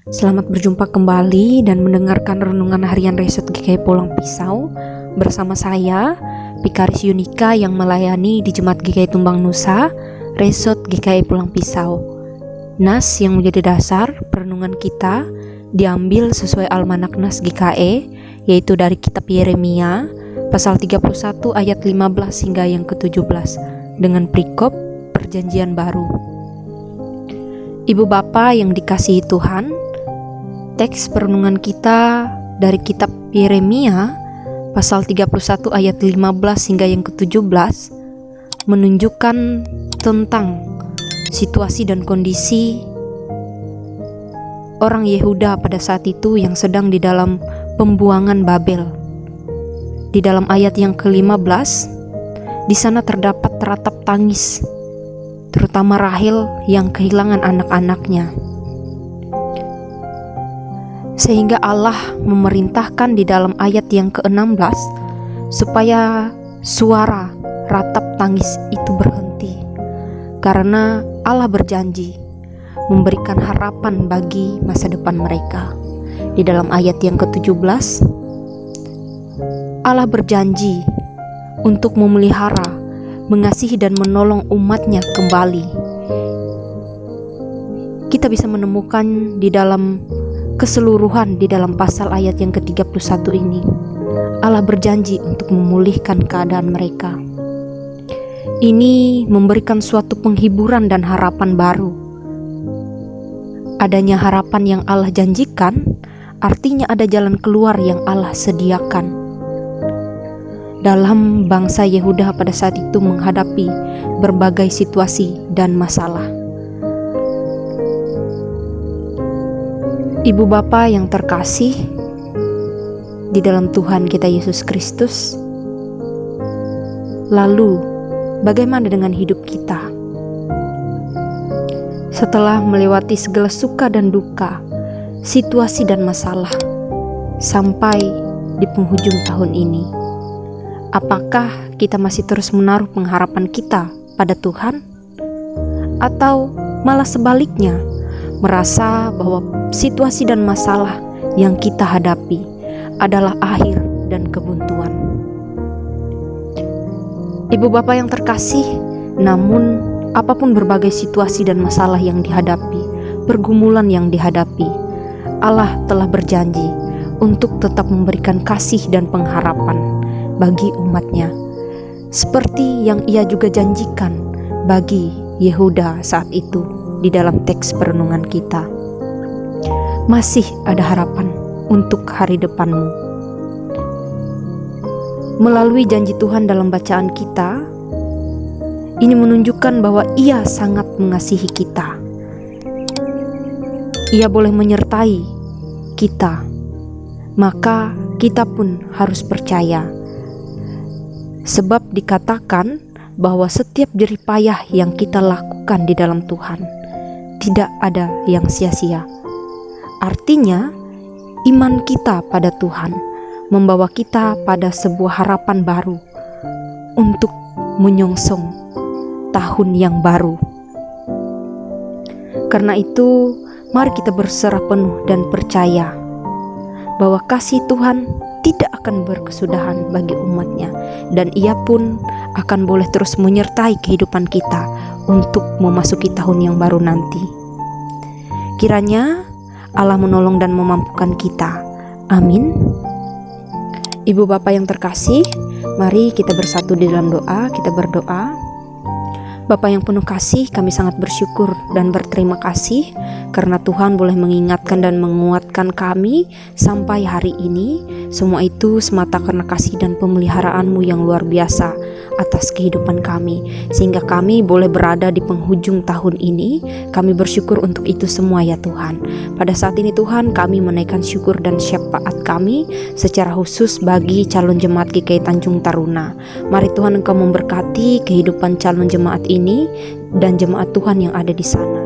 Selamat berjumpa kembali dan mendengarkan renungan harian Resort GKI Pulang Pisau bersama saya, Pikaris Yunika yang melayani di Jemaat GKI Tumbang Nusa, Resort GKI Pulang Pisau. Nas yang menjadi dasar perenungan kita diambil sesuai Almanak Nas GKI, yaitu dari kitab Yeremia pasal 31 ayat 15 hingga yang ke-17 dengan perikop Perjanjian Baru. Ibu Bapa yang dikasihi Tuhan, teks perenungan kita dari kitab Yeremia pasal 31 ayat 15 hingga yang ke-17 menunjukkan tentang situasi dan kondisi orang Yehuda pada saat itu yang sedang di dalam pembuangan Babel. Di dalam ayat yang ke-15, di sana terdapat teratap tangis, terutama Rahel yang kehilangan anak-anaknya. Sehingga Allah memerintahkan di dalam ayat yang ke-16 supaya suara ratap tangis itu berhenti, karena Allah berjanji memberikan harapan bagi masa depan mereka. Di dalam ayat yang ke-17, Allah berjanji untuk memelihara, mengasihi dan menolong umatnya kembali. Kita bisa menemukan di dalam keseluruhan di dalam pasal ayat yang ke-31 ini, Allah berjanji untuk memulihkan keadaan mereka. Ini memberikan suatu penghiburan dan harapan baru. Adanya harapan yang Allah janjikan, artinya ada jalan keluar yang Allah sediakan. Dalam bangsa Yehuda pada saat itu menghadapi berbagai situasi dan masalah. Ibu Bapa yang terkasih di dalam Tuhan kita Yesus Kristus, lalu bagaimana dengan hidup kita? Setelah melewati segala suka dan duka, situasi dan masalah, sampai di penghujung tahun ini, apakah kita masih terus menaruh pengharapan kita pada Tuhan? Atau malah sebaliknya, merasa bahwa situasi dan masalah yang kita hadapi adalah akhir dan kebuntuan? Ibu Bapa yang terkasih, namun apapun berbagai situasi dan masalah yang dihadapi, pergumulan yang dihadapi, Allah telah berjanji untuk tetap memberikan kasih dan pengharapan bagi umatnya, seperti yang Ia juga janjikan bagi Yehuda saat itu. Di dalam teks perenungan kita, masih ada harapan untuk hari depanmu. Melalui janji Tuhan dalam bacaan kita, ini menunjukkan bahwa Ia sangat mengasihi kita. Ia boleh menyertai kita, maka kita pun harus percaya. Sebab dikatakan bahwa setiap jerih payah yang kita lakukan di dalam Tuhan tidak ada yang sia-sia. Artinya, iman kita pada Tuhan membawa kita pada sebuah harapan baru untuk menyongsong tahun yang baru. Karena itu, mari kita berserah penuh dan percaya bahwa kasih Tuhan tidak akan berkesudahan bagi umatnya, dan Ia pun akan boleh terus menyertai kehidupan kita untuk memasuki tahun yang baru nanti. Kiranya Allah menolong dan memampukan kita. Amin. Ibu Bapa yang terkasih, mari kita bersatu di dalam doa. Kita berdoa. Bapa yang penuh kasih, kami sangat bersyukur dan berterima kasih karena Tuhan boleh mengingatkan dan menguatkan kami sampai hari ini. Semua itu semata karena kasih dan pemeliharaan-Mu yang luar biasa atas kehidupan kami, sehingga kami boleh berada di penghujung tahun ini. Kami bersyukur untuk itu semua ya Tuhan. Pada saat ini Tuhan, kami menaikkan syukur dan syafaat kami secara khusus bagi calon jemaat GKI Tanjung Taruna. Mari Tuhan Engkau memberkati kehidupan calon jemaat ini dan jemaat Tuhan yang ada di sana.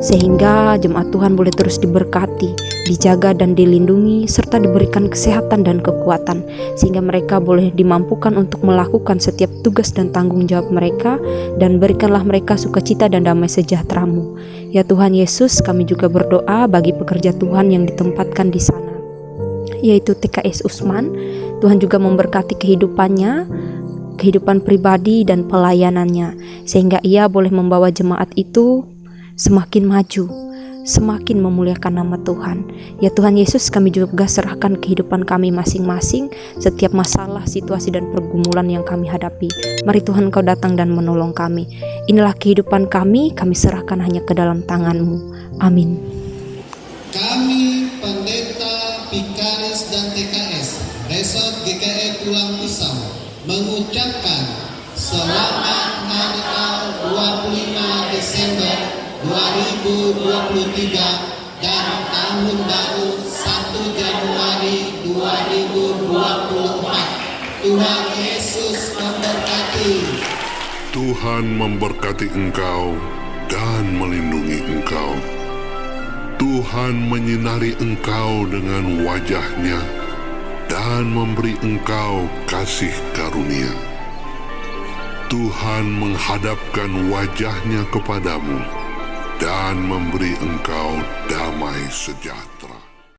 sehingga jemaat Tuhan boleh terus diberkati, dijaga dan dilindungi, serta diberikan kesehatan dan kekuatan, sehingga mereka boleh dimampukan untuk melakukan setiap tugas dan tanggung jawab mereka, dan berikanlah mereka sukacita dan damai sejahtera-Mu. Ya Tuhan Yesus, kami juga berdoa bagi pekerja Tuhan yang ditempatkan di sana, yaitu TKS Usman. Tuhan juga memberkati kehidupannya, kehidupan pribadi dan pelayanannya, sehingga ia boleh membawa jemaat itu semakin maju, semakin memuliakan nama Tuhan. Ya Tuhan Yesus, kami juga serahkan kehidupan kami masing-masing, setiap masalah, situasi dan pergumulan yang kami hadapi. Mari Tuhan Kau datang dan menolong kami. Inilah kehidupan kami serahkan hanya ke dalam tangan-Mu. Amin. Kami pendeta, Pikaris dan TKS Resort GKI Pulang Pisau mengucapkan selamat Natal 25 Desember 2023 dan Tahun Baru 1 Januari 2024. Tuhan Yesus memberkati. Tuhan memberkati engkau dan melindungi engkau. Tuhan menyinari engkau dengan wajah-Nya dan memberi engkau kasih karunia. Tuhan menghadapkan wajah-Nya kepadamu dan memberi engkau damai sejahtera.